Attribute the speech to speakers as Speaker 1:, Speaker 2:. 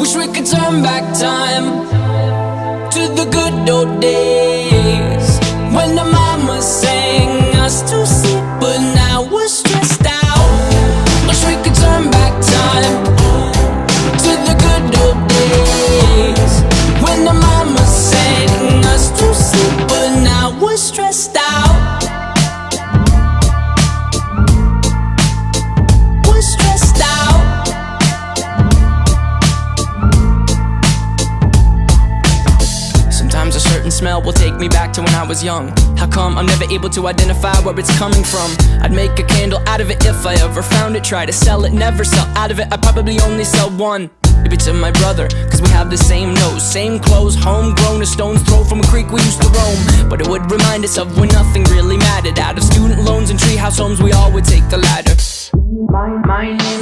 Speaker 1: Wish we could turn back time to the good old days when the mama sang us to sleep, but now we're stressed out. Wish we could turn back time to the good old days when the mama sang us to sleep, but now we're stressed out. We're stressed out. Sometimes a certain smell will take me back to when I was young. How come I'm never able to identify where it's coming from? I'd make a candle out of it if I ever found it. Try to sell it, never sell out of it. I'd probably only sell one, maybe to my brother, cause we have the same nose, same clothes, homegrown, a stone's throw from a creek we used to roam. But it would remind us of when nothing really mattered. Out of student loans and treehouse homes, we all would take the ladder. My name